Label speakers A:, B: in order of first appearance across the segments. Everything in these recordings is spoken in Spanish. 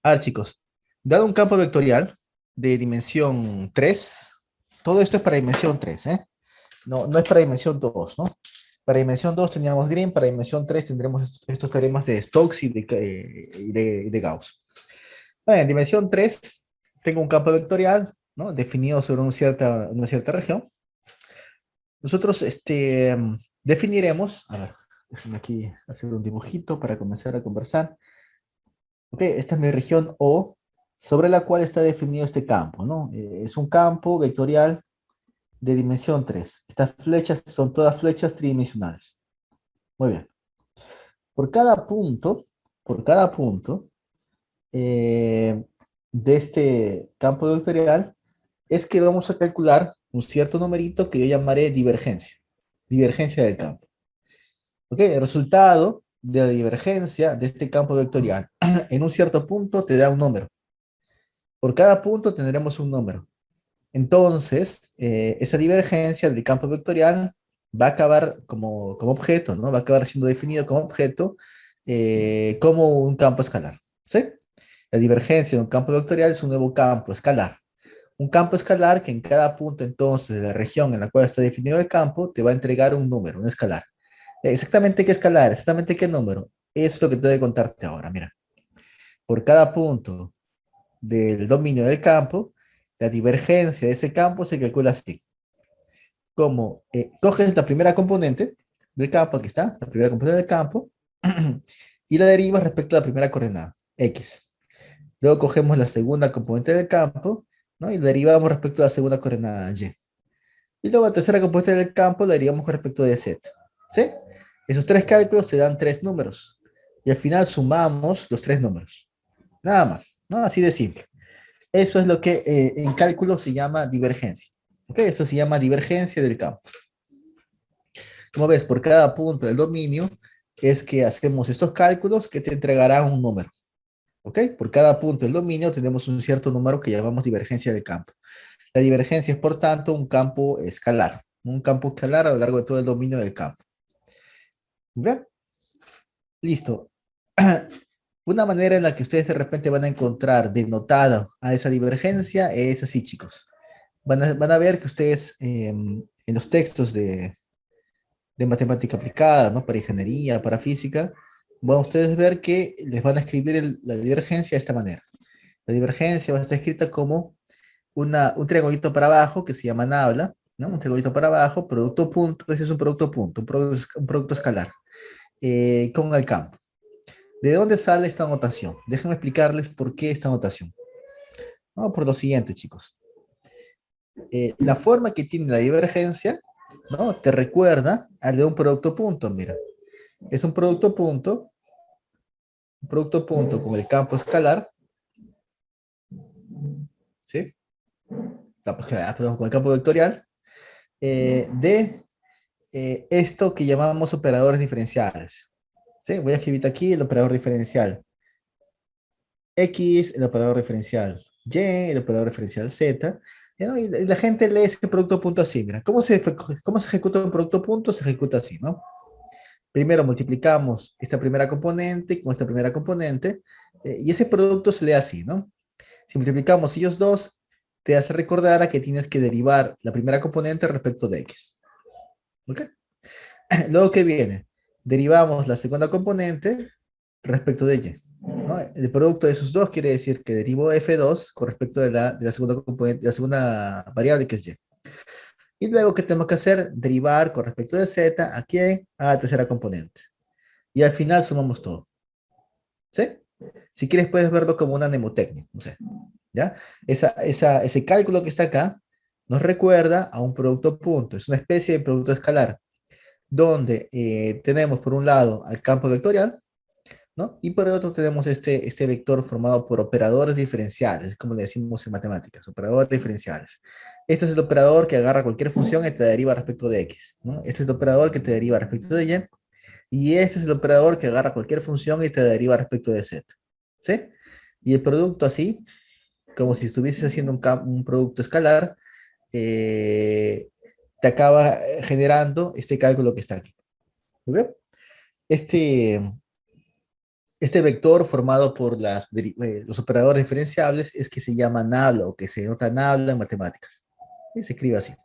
A: A ver, chicos, dado un campo vectorial de dimensión 3, todo esto es para dimensión 3, ¿eh? No es para dimensión 2, ¿no? Para dimensión 2 teníamos Green, para dimensión 3 tendremos estos teoremas de Stokes y de Gauss. Bueno, en dimensión 3 tengo un campo vectorial, ¿no? Definido sobre una cierta región. Nosotros definiremos, a ver, déjenme aquí hacer un dibujito para comenzar a conversar. Ok, esta es mi región O, sobre la cual está definido este campo, ¿no? Es un campo vectorial de dimensión 3. Estas flechas son todas flechas tridimensionales. Muy bien. Por cada punto, por cada punto eh, de este campo vectorial, es que vamos a calcular un cierto numerito que yo llamaré divergencia. Divergencia del campo. Ok, el resultado de la divergencia de este campo vectorial en un cierto punto te da un número. Por cada punto tendremos un número. Entonces, esa divergencia del campo vectorial va a acabar como objeto, ¿no? Va a acabar siendo definido como objeto como un campo escalar, ¿sí? La divergencia de un campo vectorial es un nuevo campo escalar. Un campo escalar que en cada punto entonces de la región en la cual está definido el campo te va a entregar un número, un escalar. Exactamente qué escalar, exactamente qué número. Eso es lo que tengo que contarte ahora, mira. Por cada punto del dominio del campo, la divergencia de ese campo se calcula así. Como coges la primera componente del campo, aquí está, la primera componente del campo, y la derivas respecto a la primera coordenada, x. Luego cogemos la segunda componente del campo, ¿no? Y la derivamos respecto a la segunda coordenada, y. Y luego la tercera componente del campo la derivamos con respecto de z. ¿Sí? Esos tres cálculos te dan tres números. Y al final sumamos los tres números. Nada más, ¿no? Así de simple. Eso es lo que en cálculo se llama divergencia. ¿Ok? Eso se llama divergencia del campo. Como ves, por cada punto del dominio es que hacemos estos cálculos que te entregarán un número. ¿Ok? Por cada punto del dominio tenemos un cierto número que llamamos divergencia del campo. La divergencia es, por tanto, un campo escalar. Un campo escalar a lo largo de todo el dominio del campo. ¿Bien? Listo. Una manera en la que ustedes de repente van a encontrar denotada a esa divergencia es así, chicos. Van a ver que ustedes en los textos de matemática aplicada, ¿no? Para ingeniería, para física, van a ustedes ver que les van a escribir la divergencia de esta manera. La divergencia va a estar escrita como un triangulito para abajo que se llama nabla, ¿no? Un triangulito para abajo, producto punto, ese es un producto punto, un producto escalar, con el campo. ¿De dónde sale esta notación? Déjenme explicarles por qué esta notación. Vamos por lo siguiente, chicos. La forma que tiene la divergencia, ¿no? Te recuerda al de un producto punto, mira. Es un producto punto con el campo escalar, ¿sí? Perdón, con el campo vectorial, de esto que llamamos operadores diferenciales. ¿Sí? Voy a escribir aquí el operador diferencial. X, el operador diferencial Y, el operador diferencial Z. ¿No? Y la gente lee ese producto punto así. Mira, ¿cómo se ejecuta un producto punto? Se ejecuta así, ¿no? Primero multiplicamos esta primera componente con esta primera componente y ese producto se lee así, ¿no? Si multiplicamos ellos dos, te hace recordar a que tienes que derivar la primera componente respecto de X. ¿Ok? Luego, ¿qué viene? Derivamos la segunda componente respecto de Y. ¿No? El producto de esos dos quiere decir que derivo F2 con respecto de la segunda componente, de la segunda variable que es Y. Y luego, ¿qué tenemos que hacer? Derivar con respecto de Z, ¿a quién? A la tercera componente. Y al final sumamos todo. ¿Sí? Si quieres, puedes verlo como una mnemotecnia. No sé. ¿Ya? Ese cálculo que está acá nos recuerda a un producto punto. Es una especie de producto escalar donde tenemos por un lado al campo vectorial, ¿no? Y por el otro tenemos este vector formado por operadores diferenciales, como le decimos en matemáticas, operadores diferenciales. Este es el operador que agarra cualquier función y te deriva respecto de x, ¿no? Este es el operador que te deriva respecto de y este es el operador que agarra cualquier función y te deriva respecto de z, ¿sí? Y el producto así, como si estuvieses haciendo un producto escalar, eh, te acaba generando este cálculo que está aquí. ¿Muy bien? Este, Este vector formado por los operadores diferenciables es que se llama nabla o que se denota nabla en matemáticas. Y se escribe así.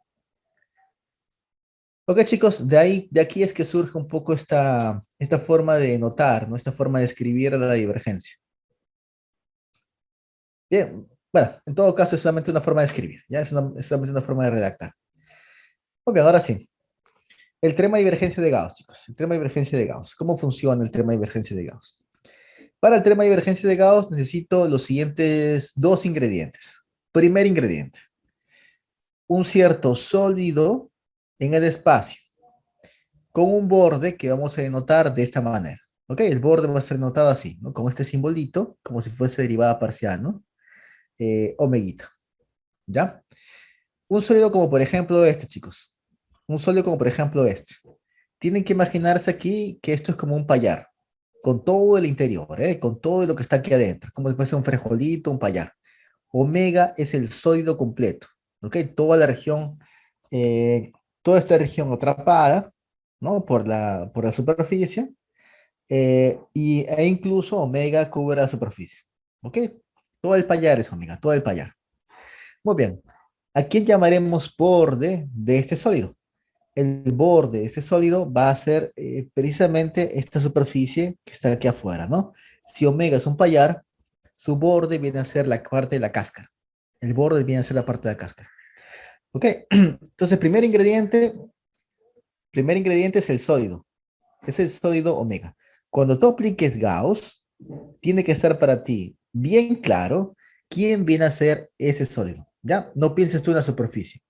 A: Ok, chicos, de aquí es que surge un poco esta forma de notar, ¿no? Esta forma de escribir la divergencia. Bien, bueno, en todo caso es solamente una forma de escribir, ¿ya? Es solamente una forma de redactar. Ok, ahora sí. El teorema de divergencia de Gauss, chicos. El teorema de divergencia de Gauss. ¿Cómo funciona el teorema de divergencia de Gauss? Para el teorema de divergencia de Gauss necesito los siguientes dos ingredientes. Primer ingrediente, un cierto sólido en el espacio, con un borde que vamos a denotar de esta manera. ¿Ok? El borde va a ser notado así, ¿no? Con este simbolito, como si fuese derivada parcial, ¿no? Omeguita, ¿ya? Un sólido como por ejemplo este, chicos. Un sólido como por ejemplo este. Tienen que imaginarse aquí que esto es como un payar, con todo el interior, ¿eh? Con todo lo que está aquí adentro, como si fuese un frijolito, un payar. Omega es el sólido completo, ¿ok? Toda la región, eh, toda esta región atrapada, ¿no? Por la superficie, e incluso omega cubre la superficie, ¿ok? Todo el payar es omega, todo el payar. Muy bien. ¿A quién llamaremos borde de este sólido? El borde de ese sólido va a ser precisamente esta superficie que está aquí afuera, ¿no? Si omega es un payar, su borde viene a ser la parte de la cáscara. El borde viene a ser la parte de la cáscara. ¿Ok? Entonces, primer ingrediente es el sólido. Es el sólido omega. Cuando tú apliques Gauss, tiene que estar para ti bien claro quién viene a ser ese sólido. ¿Ya? No pienses tú en la superficie.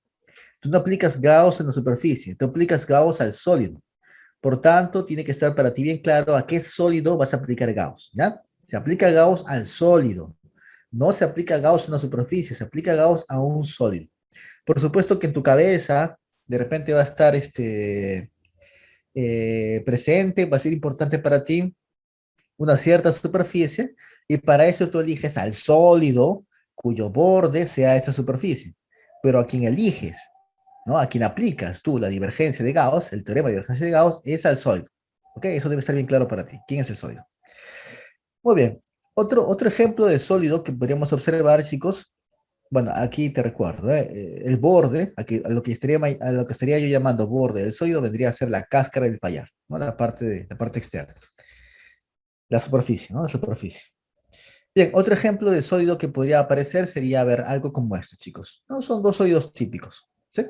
A: Tú no aplicas Gauss en la superficie, tú aplicas Gauss al sólido. Por tanto, tiene que estar para ti bien claro a qué sólido vas a aplicar Gauss, ¿ya? Se aplica Gauss al sólido. No se aplica Gauss a una superficie, se aplica Gauss a un sólido. Por supuesto que en tu cabeza de repente va a estar presente, va a ser importante para ti una cierta superficie y para eso tú eliges al sólido cuyo borde sea esta superficie. Pero a quien eliges, ¿no? A quien aplicas tú la divergencia de Gauss, el teorema de divergencia de Gauss, es al sólido. ¿Ok? Eso debe estar bien claro para ti. ¿Quién es el sólido? Muy bien. Otro ejemplo de sólido que podríamos observar, chicos. Bueno, aquí te recuerdo, el borde, aquí, a lo que estaría yo llamando borde del sólido, vendría a ser la cáscara del payar, ¿no? La parte externa, la superficie, ¿no? La superficie. Bien, otro ejemplo de sólido que podría aparecer sería, a ver, algo como esto, chicos. ¿No? Son dos sólidos típicos, ¿sí?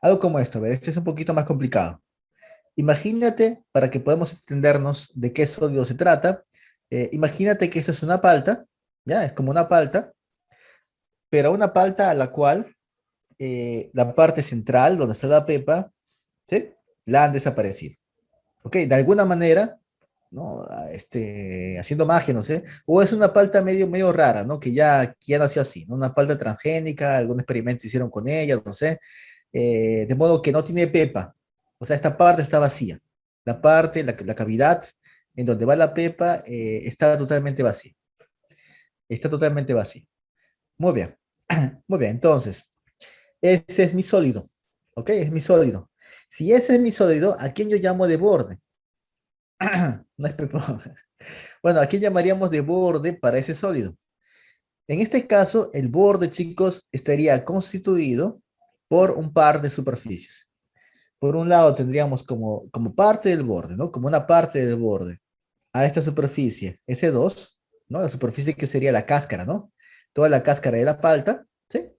A: Algo como esto, a ver, este es un poquito más complicado. Imagínate, para que podamos entendernos de qué sólido se trata, imagínate que esto es una palta, ¿ya? Es como una palta, pero una palta a la cual la parte central, donde está la pepa, ¿sí? La han desaparecido. ¿Ok? De alguna manera, ¿no? Haciendo magia, no sé. O es una palta medio rara, ¿no? Que ya nació así, ¿no? Una palta transgénica, algún experimento hicieron con ella, no sé. De modo que no tiene pepa. O sea, esta parte está vacía. La cavidad en donde va la pepa está totalmente vacía. Está totalmente vacía. Muy bien. Muy bien, entonces, ese es mi sólido. ¿Ok? Es mi sólido. Si ese es mi sólido, ¿a quién yo llamo de borde? No es pepa. Bueno, ¿a quién llamaríamos de borde para ese sólido? En este caso, el borde, chicos, estaría constituido por un par de superficies. Por un lado tendríamos como parte del borde, ¿no? Como una parte del borde a esta superficie, S2, ¿no? La superficie que sería la cáscara, ¿no? Toda la cáscara de la palta, ¿sí?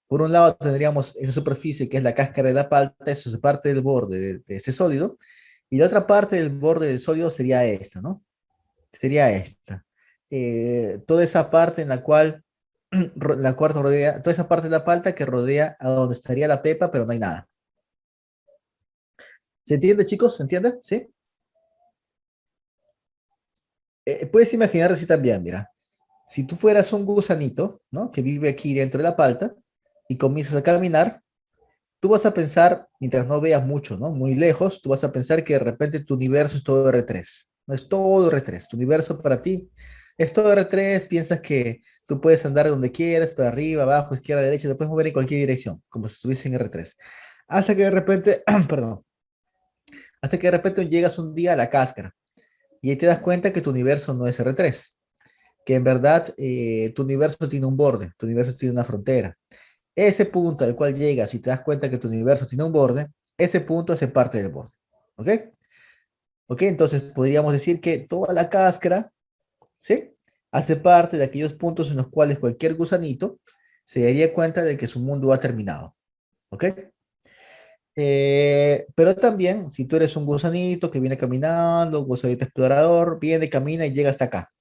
A: Por un lado tendríamos esa superficie que es la cáscara de la palta, eso es parte del borde de ese sólido, y la otra parte del borde del sólido sería esta, ¿no? Sería esta. Toda esa parte en la cual, la cual rodea, toda esa parte de la palta que rodea a donde estaría la pepa, pero no hay nada. ¿Se entiende, chicos? ¿Se entiende? ¿Sí? Puedes imaginar así también, mira. Si tú fueras un gusanito, ¿no? Que vive aquí dentro de la palta y comienzas a caminar, tú vas a pensar, mientras no veas mucho, ¿no? Muy lejos, tú vas a pensar que de repente tu universo es todo R3. No es todo R3. Tu universo para ti es todo R3. Piensas que tú puedes andar donde quieras, para arriba, abajo, izquierda, derecha, te puedes mover en cualquier dirección, como si estuviese en R3. Hasta que de repente, perdón, hasta que de repente llegas un día a la cáscara. Y ahí te das cuenta que tu universo no es R3, que en verdad tu universo tiene un borde, tu universo tiene una frontera. Ese punto al cual llegas y te das cuenta que tu universo tiene un borde, ese punto hace parte del borde. ¿Ok? ¿Ok? Entonces podríamos decir que toda la cáscara, ¿sí? Hace parte de aquellos puntos en los cuales cualquier gusanito se daría cuenta de que su mundo ha terminado. ¿Ok? Pero también, si tú eres un gusanito que viene caminando, gusanito explorador, viene, camina y llega hasta acá.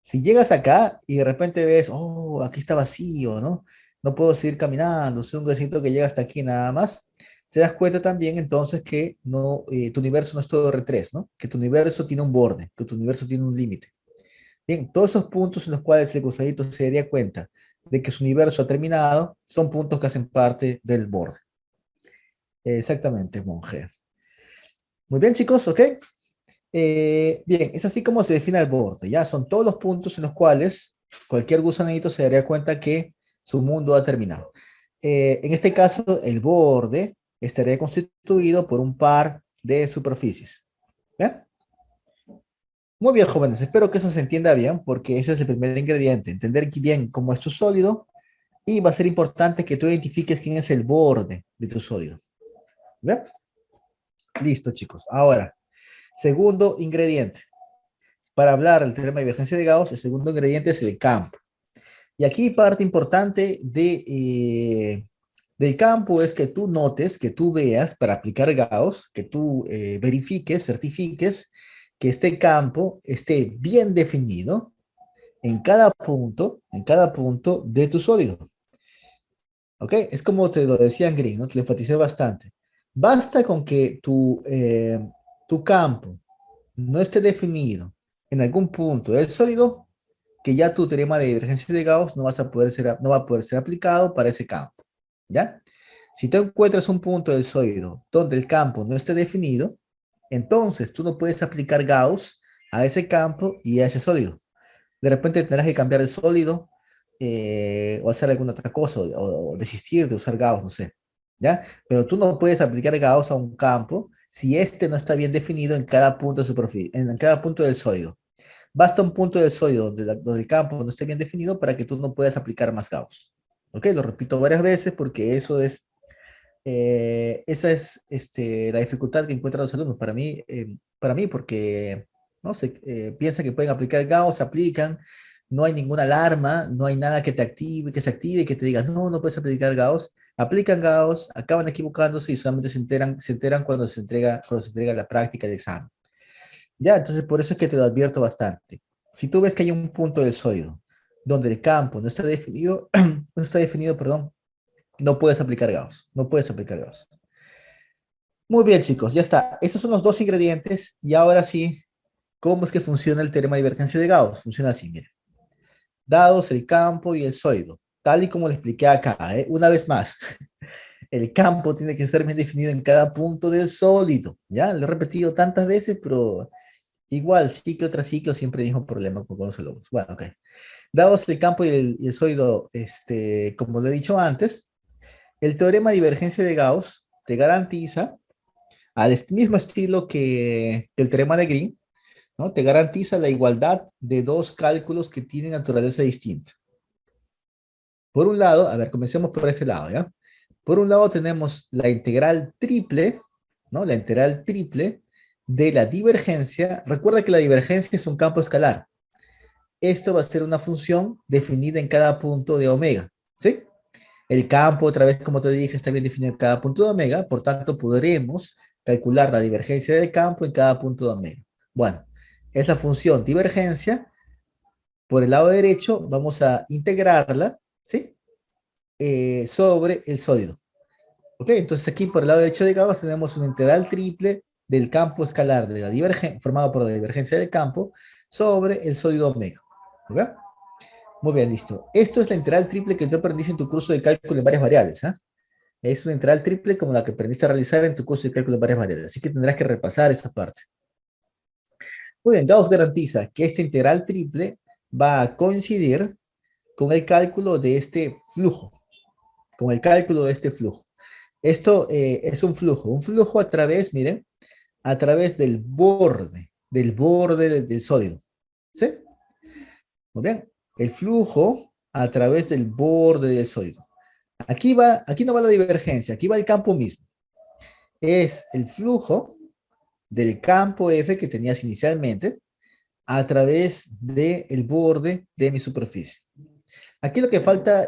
A: Si llegas acá y de repente ves, oh, aquí está vacío, ¿no? No puedo seguir caminando, soy un gusanito que llega hasta aquí nada más. Te das cuenta también entonces que no, tu universo no es todo R3, ¿no? Que tu universo tiene un borde, que tu universo tiene un límite. Bien, todos esos puntos en los cuales el gusanito se daría cuenta de que su universo ha terminado son puntos que hacen parte del borde. Exactamente, monje. Muy bien, chicos, ¿ok? Bien, es así como se define el borde, ¿ya? Son todos los puntos en los cuales cualquier gusanito se daría cuenta que su mundo ha terminado. En este caso, el borde estaría constituido por un par de superficies. ¿Bien? Muy bien, jóvenes, espero que eso se entienda bien, porque ese es el primer ingrediente, entender bien cómo es tu sólido, y va a ser importante que tú identifiques quién es el borde de tu sólido. ¿Bien? Listo, chicos. Ahora, segundo ingrediente. Para hablar del teorema de divergencia de Gauss, el segundo ingrediente es el campo. Y aquí parte importante del campo es que tú notes, que tú veas para aplicar Gauss, que tú verifiques, certifiques que este campo esté bien definido en cada punto de tu sólido. ¿Ok? Es como te lo decía en Green, ¿no? Que lo enfaticé bastante. Basta con que tu campo no esté definido en algún punto del sólido, que ya tu teorema de divergencia de Gauss no va a poder ser aplicado para ese campo. ¿Ya? Si tú encuentras un punto del sólido donde el campo no esté definido, entonces tú no puedes aplicar Gauss a ese campo y a ese sólido. De repente tendrás que cambiar el sólido, o hacer alguna otra cosa, o desistir de usar Gauss, no sé. ¿Ya? Pero tú no puedes aplicar Gauss a un campo si este no está bien definido en cada punto de superficie, en cada punto del sólido. Basta un punto del sólido donde el campo no esté bien definido para que tú no puedas aplicar más Gauss. ¿Ok? Lo repito varias veces porque esa es la dificultad que encuentran los alumnos. Para mí porque no sé, piensan que pueden aplicar Gauss, aplican, no hay ninguna alarma, no hay nada que te active, que se active y que te diga, no, no puedes aplicar Gauss. Aplican Gauss, acaban equivocándose y solamente se enteran cuando se entrega la práctica de examen. Ya, entonces por eso es que te lo advierto bastante. Si tú ves que hay un punto del sólido donde el campo no está definido, no está definido, perdón, no puedes aplicar Gauss, no puedes aplicar Gauss. Muy bien, chicos, ya está. Esos son los dos ingredientes y ahora sí, ¿cómo es que funciona el teorema de divergencia de Gauss? Funciona así, miren. Dados el campo y el sólido, tal y como le expliqué acá, ¿eh? Una vez más, el campo tiene que ser bien definido en cada punto del sólido. Ya, lo he repetido tantas veces, pero igual, ciclo tras ciclo, siempre hay un problema con los alumnos. Bueno, ok. Dados el campo y el sólido, como lo he dicho antes, el teorema de divergencia de Gauss te garantiza, al mismo estilo que el teorema de Green, ¿no? Te garantiza la igualdad de dos cálculos que tienen naturaleza distinta. Por un lado, a ver, comencemos por este lado, ¿ya? Por un lado tenemos la integral triple, ¿no? La integral triple de la divergencia. Recuerda que la divergencia es un campo escalar. Esto va a ser una función definida en cada punto de omega, ¿sí? El campo, otra vez, como te dije, está bien definido en cada punto de omega, por tanto, podremos calcular la divergencia del campo en cada punto de omega. Bueno, esa función divergencia, por el lado derecho, vamos a integrarla, ¿sí? Sobre el sólido. ¿Ok? Entonces aquí por el lado derecho de Gauss tenemos una integral triple del campo escalar de la divergencia, formado por la divergencia del campo, sobre el sólido omega. ¿Ok? Muy bien, listo. Esto es la integral triple que tú aprendiste en tu curso de cálculo en varias variables. ¿Ah? Es una integral triple como la que aprendiste a realizar en tu curso de cálculo en varias variables. Así que tendrás que repasar esa parte. Muy bien, Gauss garantiza que esta integral triple va a coincidir con el cálculo de este flujo. Con el cálculo de este flujo. Esto es un flujo a través, miren, a través del borde. del borde del sólido. ¿Sí? Muy bien. El flujo a través del borde del sólido. Aquí no va la divergencia, aquí va el campo mismo. Es el flujo del campo F que tenías inicialmente a través del borde de mi superficie. Aquí lo que falta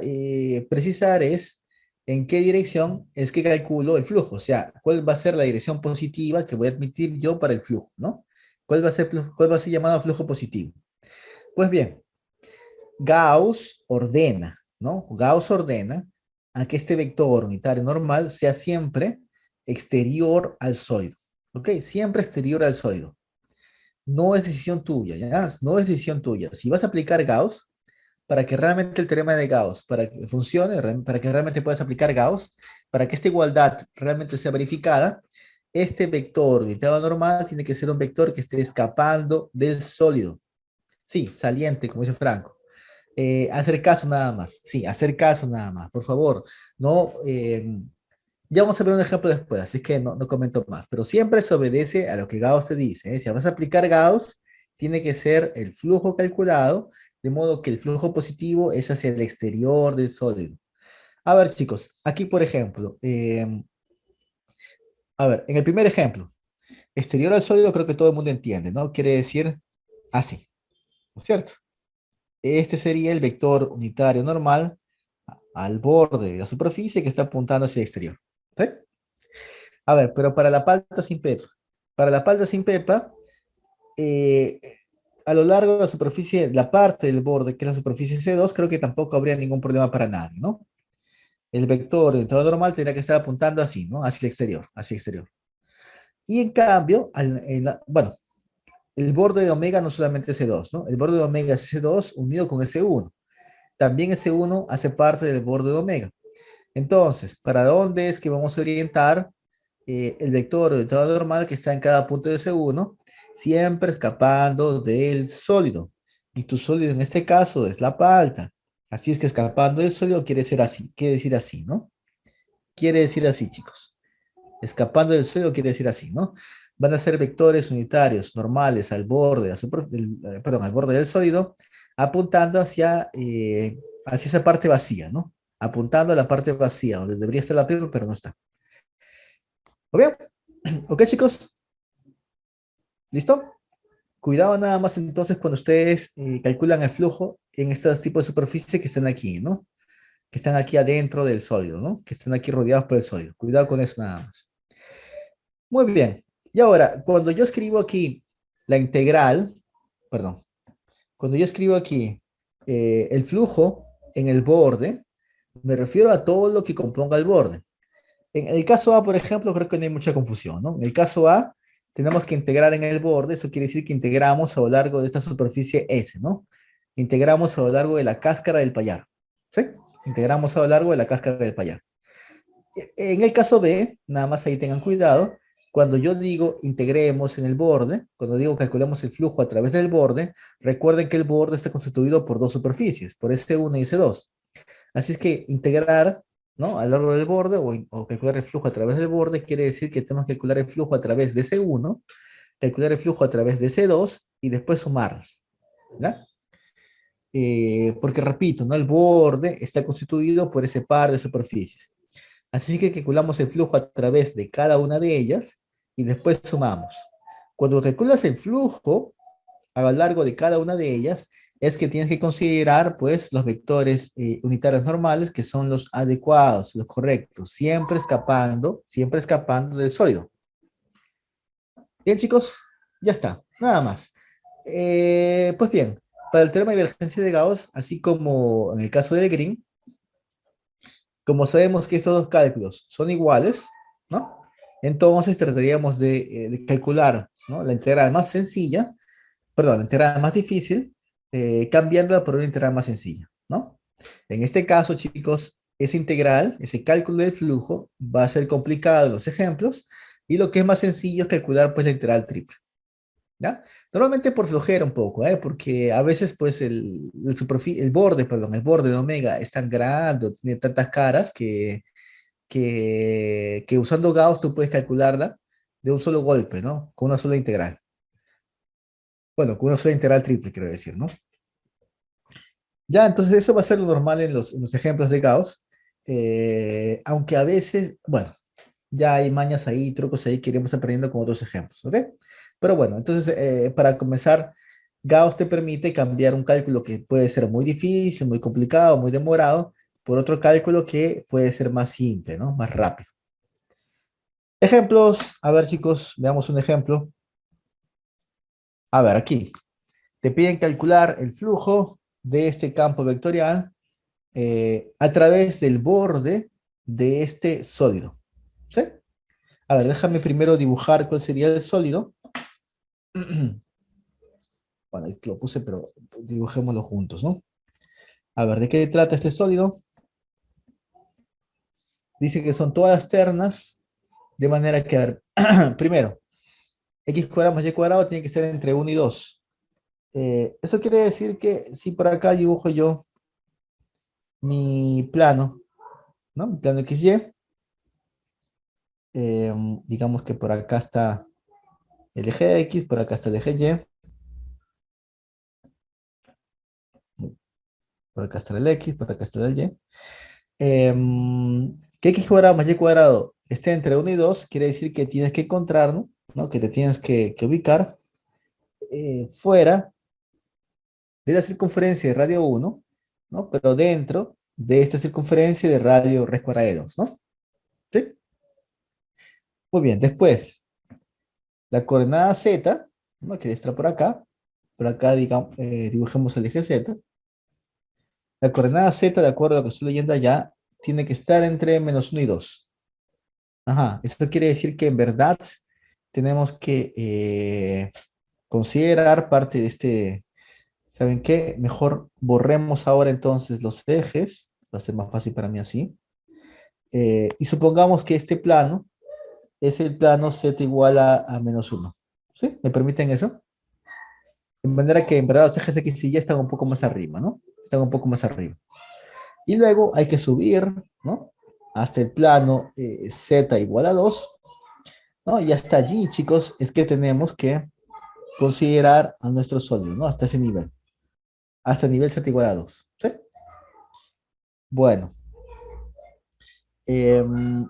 A: precisar es en qué dirección es que calculo el flujo, o sea, cuál va a ser la dirección positiva que voy a admitir yo para el flujo, ¿no? Cuál va a ser llamado flujo positivo? Pues bien, Gauss ordena, ¿no? Gauss ordena a que este vector unitario normal sea siempre exterior al sólido, ¿ok? Siempre exterior al sólido. No es decisión tuya, ¿ya? No es decisión tuya. Si vas a aplicar Gauss, para que realmente el teorema de Gauss, para que funcione, para que realmente puedas aplicar Gauss, para que esta igualdad realmente sea verificada, este vector unitario normal tiene que ser un vector que esté escapando del sólido. Sí, saliente, como dice Franco. Hacer caso nada más. Sí, hacer caso nada más. Por favor, no. Ya vamos a ver un ejemplo después, así que no comento más. Pero siempre se obedece a lo que Gauss te dice, ¿eh? Si vas a aplicar Gauss, tiene que ser el flujo calculado, de modo que el flujo positivo es hacia el exterior del sólido. A ver, chicos, aquí por ejemplo, a ver, en el primer ejemplo, exterior al sólido creo que todo el mundo entiende, ¿no? Quiere decir así, ¿no es cierto? Este sería el vector unitario normal al borde de la superficie que está apuntando hacia el exterior. ¿Sí? A ver, pero para la palta sin pepa. Para la palta sin pepa, eh, a lo largo de la superficie, la parte del borde, que es la superficie C2, creo que tampoco habría ningún problema para nadie, ¿no? El vector en todo normal tendría que estar apuntando así, ¿no? Hacia el exterior, hacia el exterior. Y en cambio, bueno, el borde de omega no solamente es C2, ¿no? El borde de omega es C2 unido con S1. También S1 hace parte del borde de omega. Entonces, ¿para dónde es que vamos a orientar el vector orientado normal que está en cada punto de S1? Siempre escapando del sólido. Y tu sólido en este caso es la palta. Así es que escapando del sólido quiere decir así, ¿no? Quiere decir así, chicos. Escapando del sólido quiere decir así, ¿no? Van a ser vectores unitarios normales al borde, perdón, al borde del sólido, apuntando hacia esa parte vacía, ¿no? Apuntando a la parte vacía, donde debería estar la piedra, pero no está. ¿Lo bien? ¿Ok, chicos? ¿Listo? Cuidado nada más entonces cuando ustedes calculan el flujo en estos tipos de superficie que están aquí, ¿no? Que están aquí adentro del sólido, ¿no? Que están aquí rodeados por el sólido. Cuidado con eso nada más. Muy bien. Y ahora, cuando yo escribo aquí la integral, perdón, cuando yo escribo aquí el flujo en el borde, me refiero a todo lo que componga el borde. En el caso A, por ejemplo, creo que no hay mucha confusión, ¿no? En el caso A, tenemos que integrar en el borde, eso quiere decir que integramos a lo largo de esta superficie S, ¿no? Integramos a lo largo de la cáscara del payar, ¿sí? Integramos a lo largo de la cáscara del payar. En el caso B, nada más ahí tengan cuidado, cuando yo digo integremos en el borde, cuando digo calculemos el flujo a través del borde, recuerden que el borde está constituido por dos superficies, por S1 y S2. Así es que integrar, ¿no? A lo largo del borde o calcular el flujo a través del borde quiere decir que tenemos que calcular el flujo a través de C1, calcular el flujo a través de C2 y después sumarlas. ¿Ya? Porque repito, ¿no? El borde está constituido por ese par de superficies. Así que calculamos el flujo a través de cada una de ellas y después sumamos. Cuando calculas el flujo a lo largo de cada una de ellas, es que tienes que considerar, pues, los vectores unitarios normales, que son los adecuados, los correctos, siempre escapando del sólido. Bien, chicos, ya está, nada más. Pues bien, para el teorema de divergencia de Gauss, así como en el caso del Green, como sabemos que estos dos cálculos son iguales, ¿no? Entonces trataríamos de calcular, ¿no? La integral más sencilla, perdón, la integral más difícil, cambiándola por una integral más sencilla, ¿no? En este caso, chicos, esa integral, ese cálculo del flujo, va a ser complicado en los ejemplos, y lo que es más sencillo es calcular, pues, la integral triple, ¿ya? Normalmente por flojera un poco, ¿eh? Porque a veces, pues, el borde de omega es tan grande, tiene tantas caras que usando Gauss tú puedes calcularla de un solo golpe, ¿no? Con una sola integral. Bueno, con una sola integral triple, quiero decir, ¿no? Ya, entonces eso va a ser lo normal en los ejemplos de Gauss, aunque a veces, bueno, ya hay mañas ahí, trucos ahí que iremos aprendiendo con otros ejemplos, ¿ok? Pero bueno, entonces para comenzar, Gauss te permite cambiar un cálculo que puede ser muy difícil, muy complicado, muy demorado, por otro cálculo que puede ser más simple, ¿no? Más rápido. Ejemplos, a ver chicos, veamos un ejemplo. A ver, aquí, te piden calcular el flujo de este campo vectorial a través del borde de este sólido. ¿Sí? A ver, déjame primero dibujar cuál sería el sólido. Bueno, ahí lo puse, pero dibujémoslo juntos, ¿no? A ver, ¿de qué trata este sólido? Dice que son todas ternas, de manera que, a ver, primero, x cuadrado más y cuadrado tiene que ser entre 1 y 2. Eso quiere decir que si por acá dibujo yo mi plano, ¿no? Mi plano XY, digamos que por acá está el eje X, por acá está el eje Y, por acá está el X, por acá está el Y. Que X cuadrado más Y cuadrado esté entre 1 y 2 quiere decir que tienes que encontrar, ¿no? ¿No? Que te tienes que ubicar fuera de la circunferencia de radio 1, ¿no? Pero dentro de esta circunferencia de radio raíz cuadrada de 2, ¿no? ¿Sí? Muy bien, después, la coordenada Z, ¿no? Que está por acá digamos, dibujemos el eje Z. La coordenada Z, de acuerdo a lo que estoy leyendo allá, tiene que estar entre -1 y 2. Ajá, eso quiere decir que en verdad tenemos que considerar parte de este, ¿saben qué? Mejor borremos ahora entonces los ejes, va a ser más fácil para mí así. Y supongamos que este plano es el plano z igual a -1. ¿Sí? ¿Me permiten eso? De manera que en verdad los ejes X y Y están un poco más arriba, ¿no? Están un poco más arriba. Y luego hay que subir, ¿no? Hasta el plano z igual a 2, ¿no? Y hasta allí, chicos, es que tenemos que considerar a nuestro sólido, ¿no? Hasta ese nivel. Hasta el nivel z igual a 2. ¿Sí? Bueno. em,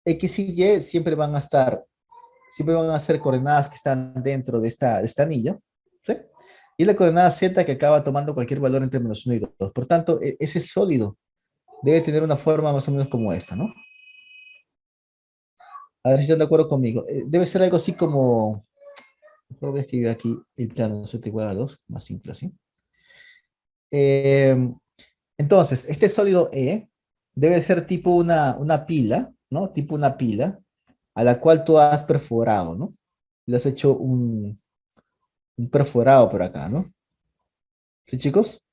A: X y Y siempre van a ser coordenadas que están dentro de esta anilla. ¿Sí? Y la coordenada z que acaba tomando cualquier valor entre -1 y 2. Por tanto, ese sólido debe tener una forma más o menos como esta, ¿no? A ver si están de acuerdo conmigo. Debe ser algo así como, voy a escribir aquí el plano z igual a 2, más simple así. Eh, entonces, este sólido E debe ser tipo una pila, ¿no? Tipo una pila a la cual tú has perforado, ¿no? Le has hecho un perforado por acá, ¿no? ¿Sí, chicos?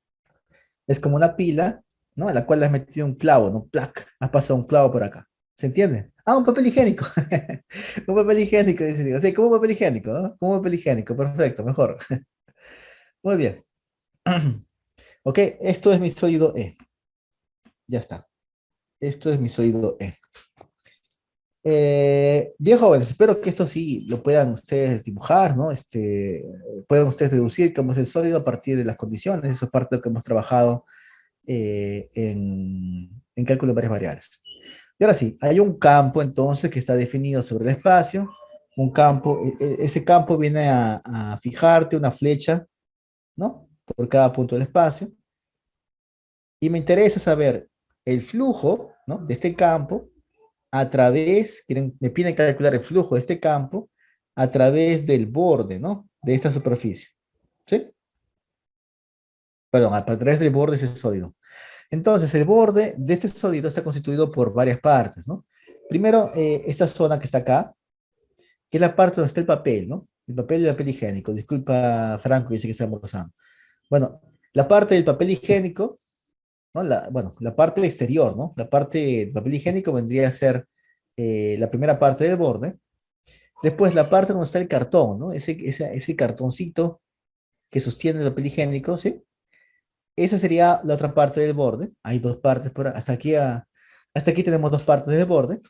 A: Es como una pila, ¿no? A la cual le has metido un clavo, ¿no? ¡Plac! Has pasado un clavo por acá. ¿Se entiende? Ah, un papel higiénico. Un papel higiénico, dice, digo. Sí, como un papel higiénico, ¿no? Como un papel higiénico, perfecto, mejor. Muy bien. Ok, esto es mi sólido E. Ya está. Esto es mi sólido E. Bien jóvenes, espero que esto sí lo puedan ustedes dibujar, ¿no? Puedan ustedes deducir cómo es el sólido a partir de las condiciones. Eso es parte de lo que hemos trabajado en cálculo de varias variables. Y ahora sí, hay un campo entonces que está definido sobre el espacio. Un campo, ese campo viene a fijarte una flecha, ¿no? Por cada punto del espacio. Y me interesa saber el flujo, ¿no? De este campo a través, me piden calcular el flujo de este campo a través del borde, ¿no? De esta superficie. ¿Sí? Perdón, a través del borde de ese sólido. Entonces, el borde de este sólido está constituido por varias partes, ¿no? Primero, esta zona que está acá, que es la parte donde está el papel, ¿no? El papel higiénico. Disculpa, Franco, dice que estamos usando. Bueno, la parte del papel higiénico, ¿no? Bueno, la parte exterior, ¿no? La parte del papel higiénico vendría a ser la primera parte del borde. Después, la parte donde está el cartón, ¿no? Ese cartoncito que sostiene el papel higiénico, ¿sí? Esa sería la otra parte del borde. Hay dos partes hasta aquí tenemos dos partes del borde.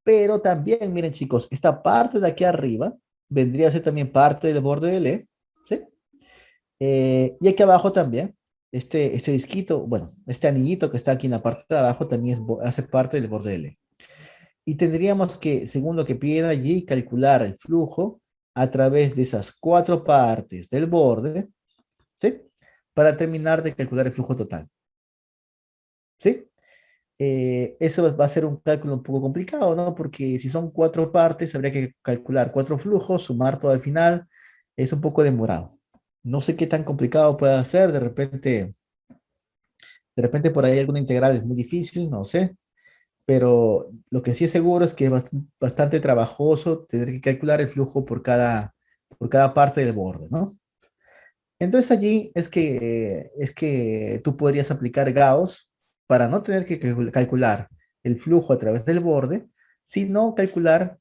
A: Pero también, miren chicos, esta parte de aquí arriba vendría a ser también parte del borde del E, ¿sí? Y aquí abajo también, este disquito, bueno, este anillito que está aquí en la parte de abajo también hace parte del borde de L. Y tendríamos que, según lo que piden allí, calcular el flujo a través de esas cuatro partes del borde, ¿sí? Para terminar de calcular el flujo total, ¿sí? Eso va a ser un cálculo un poco complicado, ¿no? Porque si son cuatro partes, habría que calcular cuatro flujos, sumar todo al final, es un poco demorado. No sé qué tan complicado puede ser, de repente por ahí alguna integral es muy difícil, no sé, pero lo que sí es seguro es que es bastante trabajoso tener que calcular el flujo por cada parte del borde, ¿no? Entonces allí es que tú podrías aplicar Gauss para no tener que calcular el flujo a través del borde, sino calcular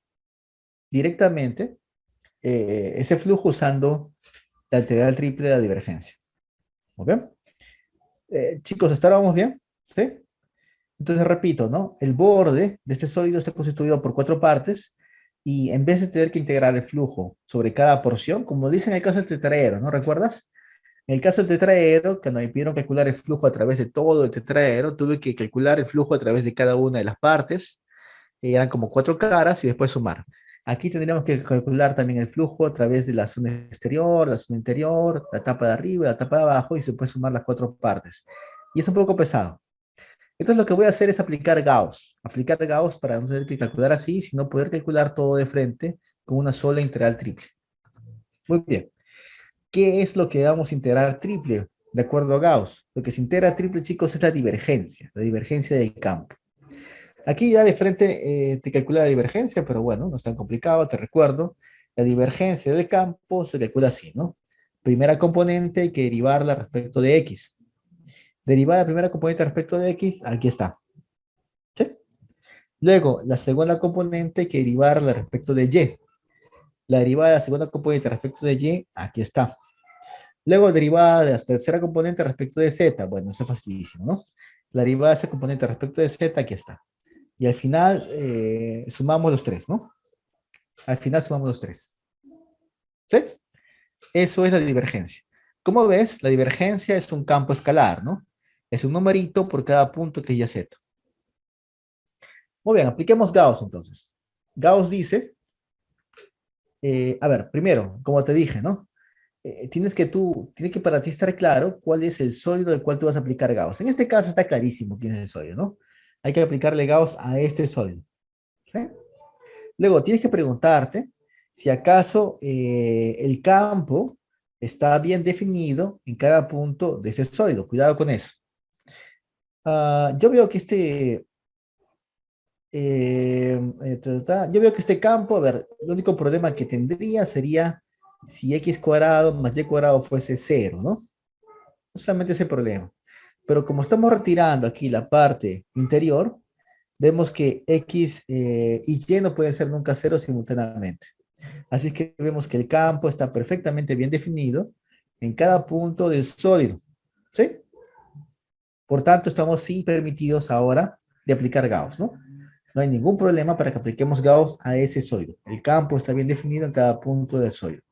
A: directamente ese flujo usando la integral triple de la divergencia. ¿Ok? Chicos, ¿hasta ahora vamos bien? ¿Sí? Entonces repito, ¿no? El borde de este sólido está constituido por cuatro partes y en vez de tener que integrar el flujo sobre cada porción, como dice en el caso del tetraedro, ¿no? ¿Recuerdas? En el caso del tetraedro, cuando me pidieron calcular el flujo a través de todo el tetraedro, tuve que calcular el flujo a través de cada una de las partes, eran como cuatro caras y después sumar. Aquí tendríamos que calcular también el flujo a través de la zona exterior, la zona interior, la tapa de arriba, la tapa de abajo y se puede sumar las cuatro partes. Y es un poco pesado. Entonces lo que voy a hacer es aplicar Gauss para no tener que calcular así, sino poder calcular todo de frente con una sola integral triple. Muy bien. ¿Qué es lo que vamos a integrar triple? De acuerdo a Gauss. Lo que se integra triple, chicos, es la divergencia del campo. Aquí ya de frente te calcula la divergencia, pero bueno, no es tan complicado, te recuerdo. La divergencia del campo se calcula así, ¿no? Primera componente hay que derivarla respecto de X. Derivar la primera componente respecto de X, aquí está. ¿Sí? Luego, la segunda componente hay que derivarla respecto de Y. La derivada de la segunda componente respecto de Y, aquí está. Luego, derivada de la tercera componente respecto de Z. Bueno, eso es facilísimo, ¿no? La derivada de esa componente respecto de Z, aquí está. Y al final sumamos los tres, ¿no? Al final sumamos los tres. ¿Sí? Eso es la divergencia. Como ves, la divergencia es un campo escalar, ¿no? Es un numerito por cada punto que es ya Z. Muy bien, apliquemos Gauss entonces. Gauss dice, a ver, primero, como te dije, ¿no? Tiene que para ti estar claro cuál es el sólido del cual tú vas a aplicar Gauss. En este caso está clarísimo quién es el sólido, ¿no? Hay que aplicarle Gauss a este sólido. ¿Sí? Luego, tienes que preguntarte si acaso el campo está bien definido en cada punto de ese sólido. Cuidado con eso. Yo veo que yo veo que este campo, a ver, el único problema que tendría sería si x cuadrado más y cuadrado fuese cero, ¿no? Solamente ese problema. Pero como estamos retirando aquí la parte interior, vemos que x y y no pueden ser nunca cero simultáneamente. Así que vemos que el campo está perfectamente bien definido en cada punto del sólido. ¿Sí? Por tanto, estamos sí permitidos ahora de aplicar Gauss, ¿no? No hay ningún problema para que apliquemos Gauss a ese sólido. El campo está bien definido en cada punto del sólido.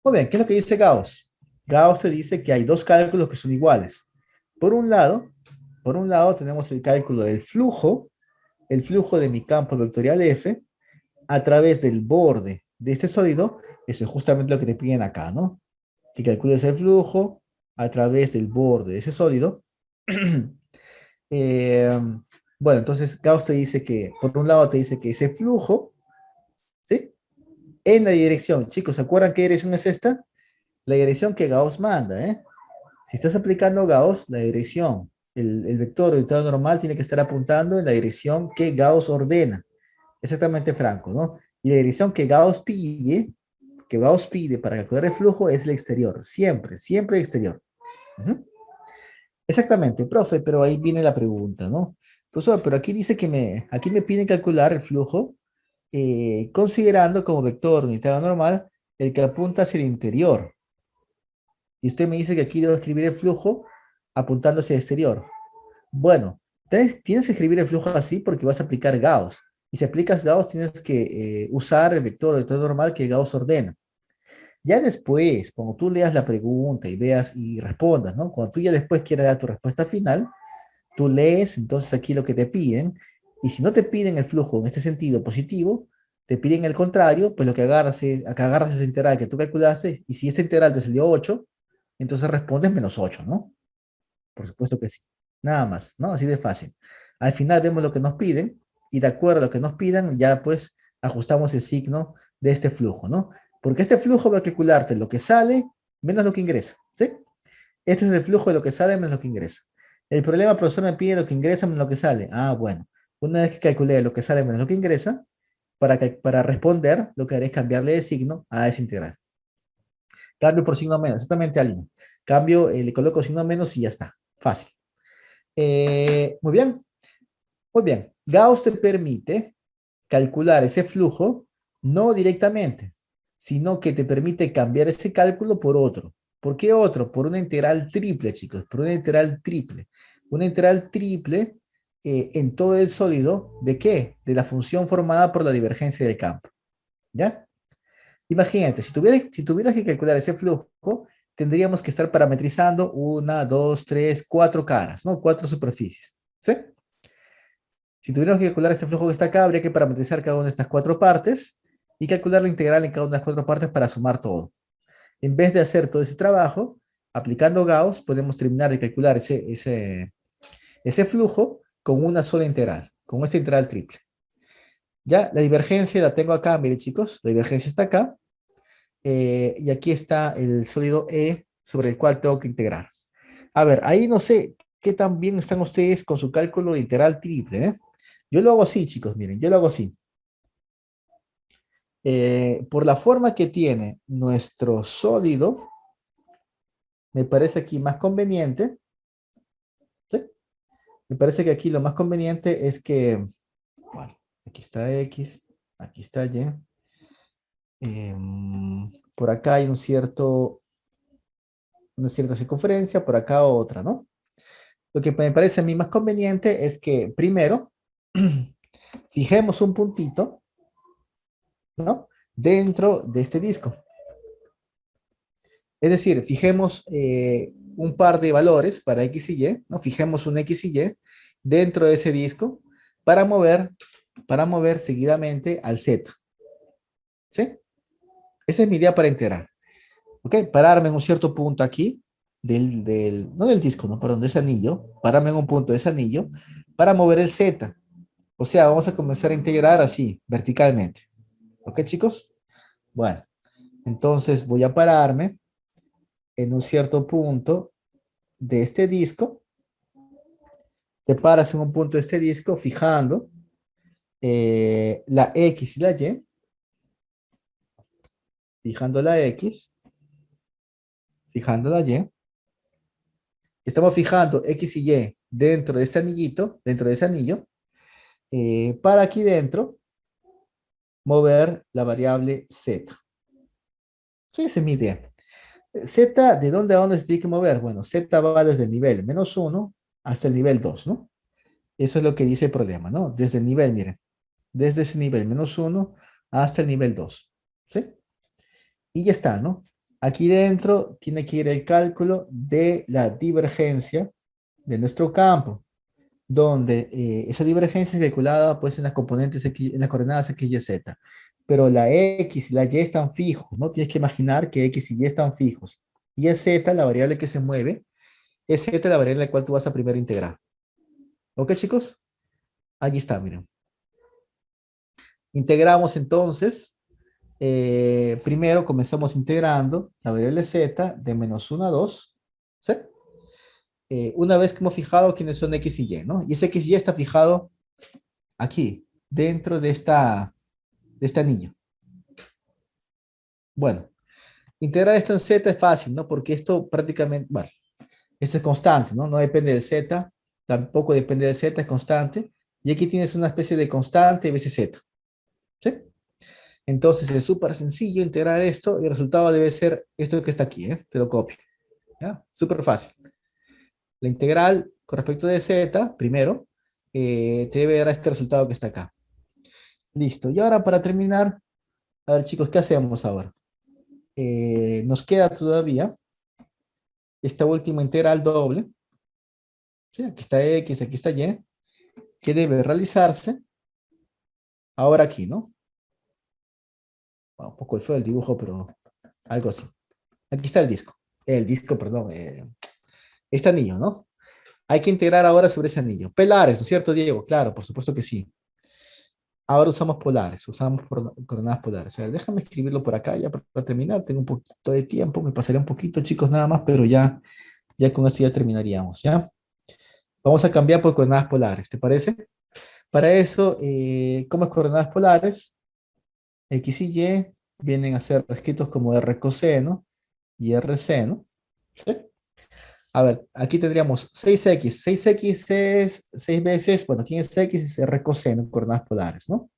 A: Muy bien, ¿qué es lo que dice Gauss? Gauss te dice que hay dos cálculos que son iguales. Por un lado, por un lado tenemos el cálculo del flujo, el flujo de mi campo vectorial F, a través del borde de este sólido. Eso es justamente lo que te piden acá, ¿no? Que calcules el flujo a través del borde de ese sólido. Eh, bueno, entonces Gauss te dice que, por un lado te dice que ese flujo, ¿sí? En la dirección, chicos, ¿se acuerdan qué dirección es esta? La dirección que Gauss manda, ¿eh? Si estás aplicando Gauss, la dirección, el vector orientado normal tiene que estar apuntando en la dirección que Gauss ordena. Exactamente, Franco, ¿no? Y la dirección que Gauss pide para calcular el flujo es el exterior, siempre, siempre el exterior. Ujú. Exactamente, profe, pero ahí viene la pregunta, ¿no? Profesor, pero aquí me piden calcular el flujo considerando como vector unitario normal el que apunta hacia el interior. Y usted me dice que aquí debo escribir el flujo apuntando hacia el exterior. Bueno, tienes que escribir el flujo así porque vas a aplicar Gauss. Y si aplicas Gauss, tienes que usar el vector unitario normal que Gauss ordena. Ya después, cuando tú leas la pregunta y veas y respondas, ¿no? Cuando tú ya después quieras dar tu respuesta final, tú lees entonces aquí lo que te piden, y si no te piden el flujo en este sentido positivo, te piden el contrario, pues lo que agarras es, acá agarras esa integral que tú calculaste, y si esta integral te salió 8, entonces respondes -8, ¿no? Por supuesto que sí. Nada más, ¿no? Así de fácil. Al final vemos lo que nos piden, y de acuerdo a lo que nos pidan, ya pues ajustamos el signo de este flujo, ¿no? Porque este flujo va a calcularte lo que sale menos lo que ingresa, ¿sí? Este es el flujo de lo que sale menos lo que ingresa. El problema, profesor, me pide lo que ingresa menos lo que sale. Ah, bueno. Una vez que calculé lo que sale menos lo que ingresa, para responder, lo que haré es cambiarle de signo a esa integral. Cambio por signo menos, exactamente al mismo. Cambio, le coloco signo menos y ya está. Fácil. Muy bien, muy bien. Gauss te permite calcular ese flujo no directamente, sino que te permite cambiar ese cálculo por otro. ¿Por qué otro? Por una integral triple, chicos, por una integral triple. Una integral triple en todo el sólido, ¿de qué? De la función formada por la divergencia del campo. ¿Ya? Imagínate, si tuvieras que calcular ese flujo, tendríamos que estar parametrizando una, dos, tres, cuatro caras, ¿no? Cuatro superficies. ¿Sí? Si tuviéramos que calcular este flujo que está acá, habría que parametrizar cada una de estas cuatro partes y calcular la integral en cada una de las cuatro partes para sumar todo. En vez de hacer todo ese trabajo, aplicando Gauss, podemos terminar de calcular ese flujo con una sola integral, con esta integral triple. Ya, la divergencia la tengo acá, miren chicos, la divergencia está acá, y aquí está el sólido E sobre el cual tengo que integrar. A ver, ahí no sé qué tan bien están ustedes con su cálculo de integral triple, ¿eh? Yo lo hago así, chicos, miren, yo lo hago así. Por la forma que tiene nuestro sólido, me parece aquí más conveniente, ¿sí? Me parece que aquí lo más conveniente es que, bueno, aquí está X, aquí está Y, por acá hay una cierta circunferencia, por acá otra, ¿no? Lo que me parece a mí más conveniente es que primero fijemos un puntito, ¿no? Dentro de este disco. Es decir, fijemos un par de valores para X y Y, ¿no? Fijemos un X y Y dentro de ese disco para mover, para mover seguidamente al Z. ¿Sí? Esa es mi idea para integrar. ¿Ok? Pararme en un cierto punto aquí, no del disco, no, perdón, de ese anillo, pararme en un punto de ese anillo para mover el Z. O sea, vamos a comenzar a integrar así, verticalmente. ¿Ok, chicos? Bueno, entonces voy a pararme en un cierto punto de este disco. Te paras en un punto de este disco fijando la X y la Y, fijando la X, fijando la Y. Estamos fijando X y Y dentro de este anillito, dentro de ese anillo, para aquí dentro mover la variable Z. Sí, esa es mi idea. Z, ¿de dónde a dónde se tiene que mover? Bueno, Z va desde el nivel -1 hasta el nivel 2, ¿no? Eso es lo que dice el problema, ¿no? Desde el nivel, miren, desde ese nivel -1 hasta el nivel 2, ¿sí? Y ya está, ¿no? Aquí dentro tiene que ir el cálculo de la divergencia de nuestro campo, donde esa divergencia es calculada pues en las componentes X, en las coordenadas X, Y, Z. Pero la X y la Y están fijos, ¿no? Tienes que imaginar que X y Y están fijos. Y es Z, la variable que se mueve, es Z la variable en la cual tú vas a primero integrar. ¿Ok, chicos? Allí está, miren. Integramos entonces. Primero comenzamos integrando la variable Z de -1 a 2. ¿Sí? Una vez que hemos fijado quiénes son X y Y, ¿no? Y ese X y Y está fijado aquí, dentro de este anillo. Bueno, integrar esto en Z es fácil, ¿no? Porque esto prácticamente, bueno, esto es constante, ¿no? No depende del Z, tampoco depende del Z, es constante. Y aquí tienes una especie de constante veces Z. ¿Sí? Entonces es súper sencillo integrar esto y el resultado debe ser esto que está aquí, ¿eh? Te lo copio. ¿Ya? Súper fácil. La integral con respecto de Z, primero, te debe dar este resultado que está acá. Listo. Y ahora para terminar, a ver chicos, ¿qué hacemos ahora? nos queda todavía esta última integral doble, ¿sí? Aquí está X, aquí está Y, que debe realizarse ahora aquí, ¿no? Bueno, un poco feo el dibujo, pero algo así. Aquí está el disco, perdón, este anillo, ¿no? Hay que integrar ahora sobre ese anillo. Polares, ¿no es cierto, Diego? Claro, por supuesto que sí. Ahora usamos polares, usamos coordenadas polares. A ver, déjame escribirlo por acá ya para terminar. Tengo un poquito de tiempo, me pasaré un poquito, chicos, nada más, pero ya con esto ya terminaríamos, ¿ya? Vamos a cambiar por coordenadas polares, ¿te parece? Para eso, como es coordenadas polares, X y Y vienen a ser escritos como R coseno y R seno. ¿Sí? A ver, aquí tendríamos 6x. 6x es 6 veces, bueno, aquí es x es R coseno, coordenadas polares, ¿no?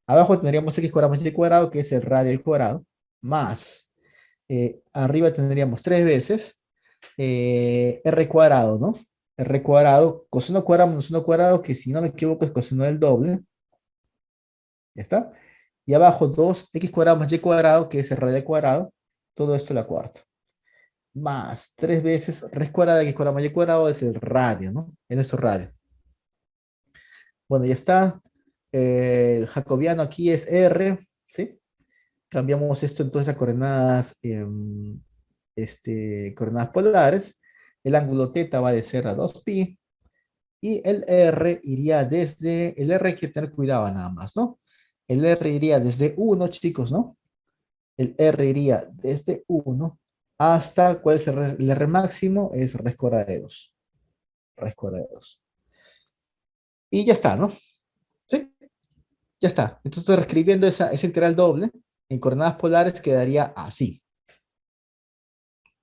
A: Abajo tendríamos x cuadrado más y cuadrado, que es el radio al cuadrado, más, arriba tendríamos 3 veces r cuadrado, ¿no? R cuadrado, coseno cuadrado menos seno cuadrado, que si no me equivoco es coseno del doble, ¿ya está? Y abajo 2x cuadrado más y cuadrado, que es el radio al cuadrado, todo esto a la cuarta. Más 3 veces raíz cuadrada de x cuadrado más y cuadrado es el radio, ¿no? Es nuestro radio. Bueno, ya está. El jacobiano aquí es R, ¿sí? Cambiamos esto entonces a coordenadas, coordenadas polares. El ángulo θ va de 0 a 2pi. Y el R iría desde, el R hay que tener cuidado nada más, ¿no? El R iría desde 1, chicos, ¿no? El R iría desde 1 hasta, ¿cuál es el R máximo? Es raíz cuadrada de 2. Raíz cuadrada de 2. Y ya está, ¿no? Sí, ya está. Entonces estoy reescribiendo esa integral doble en coordenadas polares quedaría así.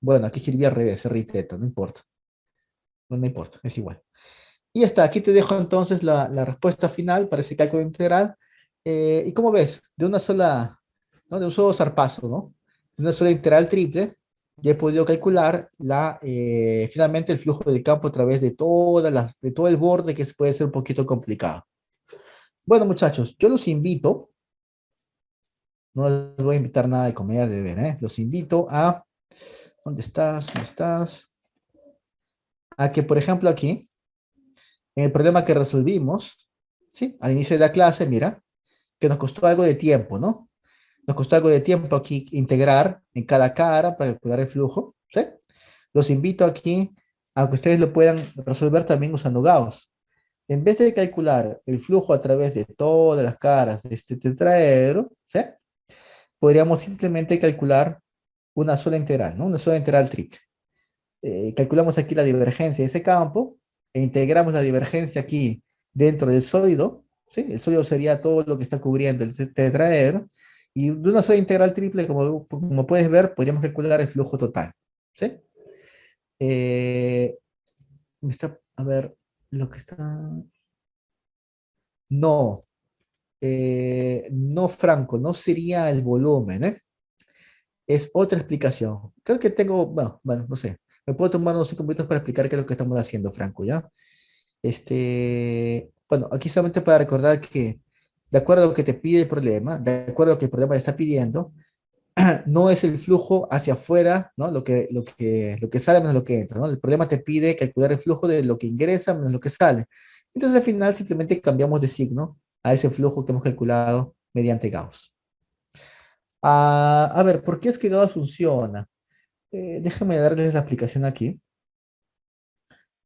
A: Bueno, aquí escribí al revés, R y θ, no importa. No me importa, es igual. Y ya está, aquí te dejo entonces la respuesta final para ese cálculo integral. Y como ves, de una sola, ¿no? De un solo zarpazo, ¿no? De una sola integral triple, ya he podido calcular finalmente el flujo del campo a través de todo el borde, que puede ser un poquito complicado. Bueno, muchachos, yo los invito, no les voy a invitar nada de comer, de beber, ¿eh? Los invito a, ¿dónde estás? ¿Dónde estás? A que, por ejemplo, aquí, en el problema que resolvimos, ¿sí? Al inicio de la clase, mira, que nos costó algo de tiempo, ¿no? Nos costó algo de tiempo aquí integrar en cada cara para calcular el flujo, ¿sí? Los invito aquí a que ustedes lo puedan resolver también usando Gauss. En vez de calcular el flujo a través de todas las caras de este tetraedro, ¿sí? Podríamos simplemente calcular una sola integral, ¿no? Una sola integral triple. Calculamos aquí la divergencia de ese campo e integramos la divergencia aquí dentro del sólido, ¿sí? El sólido sería todo lo que está cubriendo el tetraedro, y de una sola integral triple, como puedes ver, podríamos calcular el flujo total, ¿sí? Eh, a ver, lo que está... No, no, Franco, no sería el volumen, ¿eh? Es otra explicación. Creo que tengo, bueno, no sé. Me puedo tomar unos 5 minutos para explicar qué es lo que estamos haciendo, Franco, ¿ya? Bueno, aquí solamente para recordar que, de acuerdo a lo que te pide el problema, de acuerdo a lo que el problema está pidiendo, no es el flujo hacia afuera, ¿no? Lo que sale menos lo que entra, ¿no? El problema te pide calcular el flujo de lo que ingresa menos lo que sale. Entonces, al final, simplemente cambiamos de signo a ese flujo que hemos calculado mediante Gauss. A ver, ¿por qué es que Gauss funciona? Déjame darles la aplicación aquí.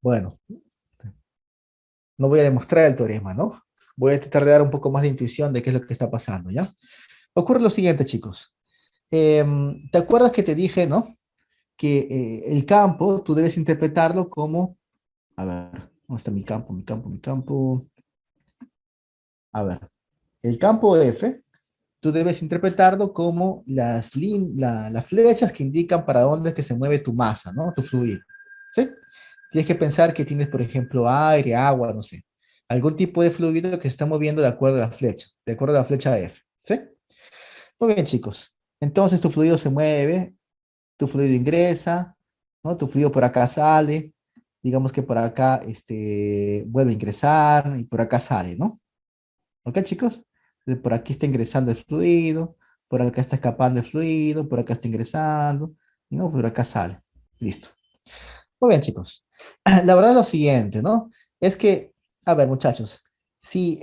A: Bueno, no voy a demostrar el teorema, ¿no? Voy a tratar de dar un poco más de intuición de qué es lo que está pasando, ¿ya? Ocurre lo siguiente, chicos. ¿Te acuerdas que te dije, no? Que el campo tú debes interpretarlo como, a ver, ¿dónde está mi campo, mi campo, mi campo? A ver, el campo F, tú debes interpretarlo como las flechas que indican para dónde es que se mueve tu masa, ¿no? Tu fluido, ¿sí? Tienes que pensar que tienes, por ejemplo, aire, agua, no sé, algún tipo de fluido que se está moviendo de acuerdo a la flecha, de acuerdo a la flecha F, ¿sí? Muy bien, chicos. Entonces tu fluido se mueve, tu fluido ingresa, ¿no? Tu fluido por acá sale, digamos que por acá vuelve a ingresar y por acá sale, ¿no? ¿Ok, chicos? Por aquí está ingresando el fluido, por acá está escapando el fluido, por acá está ingresando, ¿no? Por acá sale. Listo. Muy bien, chicos. La verdad es lo siguiente, ¿no? Es que, a ver, muchachos, si,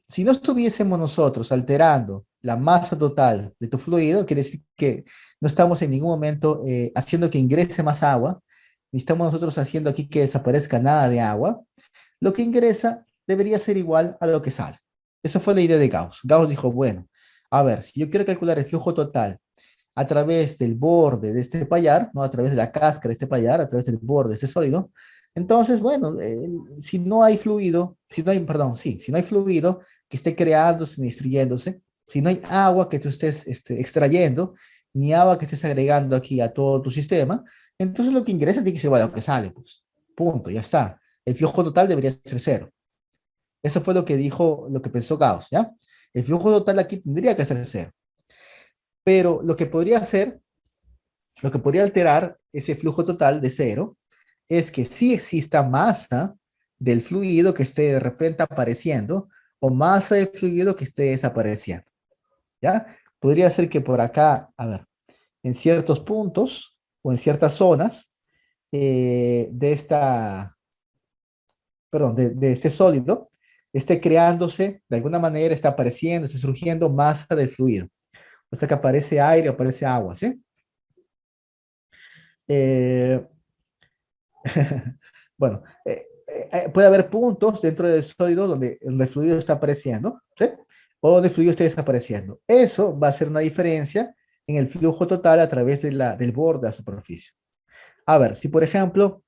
A: si no estuviésemos nosotros alterando la masa total de tu fluido, quiere decir que no estamos en ningún momento haciendo que ingrese más agua, ni estamos nosotros haciendo aquí que desaparezca nada de agua. Lo que ingresa debería ser igual a lo que sale. Esa fue la idea de Gauss. Gauss dijo, bueno, a ver, si yo quiero calcular el flujo total a través del borde de este payar, ¿no? A través de la cáscara de este payar, a través del borde de este sólido. Entonces, bueno, si no hay fluido, si no hay, perdón, sí, si no hay fluido que esté creándose ni destruyéndose, si no hay agua que tú estés extrayendo, ni agua que estés agregando aquí a todo tu sistema, entonces lo que ingresa tiene que ser igual a lo que sale, pues. Punto, ya está. El flujo total debería ser cero. Eso fue lo que dijo, lo que pensó Gauss, ¿ya? El flujo total aquí tendría que ser cero. Pero lo que podría hacer, lo que podría alterar ese flujo total de cero, es que sí exista masa del fluido que esté de repente apareciendo o masa del fluido que esté desapareciendo, ¿ya? Podría ser que por acá, a ver, en ciertos puntos o en ciertas zonas de esta, perdón, de este sólido, esté creándose, de alguna manera está apareciendo, está surgiendo masa del fluido. O sea que aparece aire, aparece agua, ¿sí? Eh, bueno, puede haber puntos dentro del sólido donde el fluido está apareciendo, ¿sí? O donde el fluido esté desapareciendo. Eso va a ser una diferencia en el flujo total a través del borde de la superficie. A ver, si por ejemplo,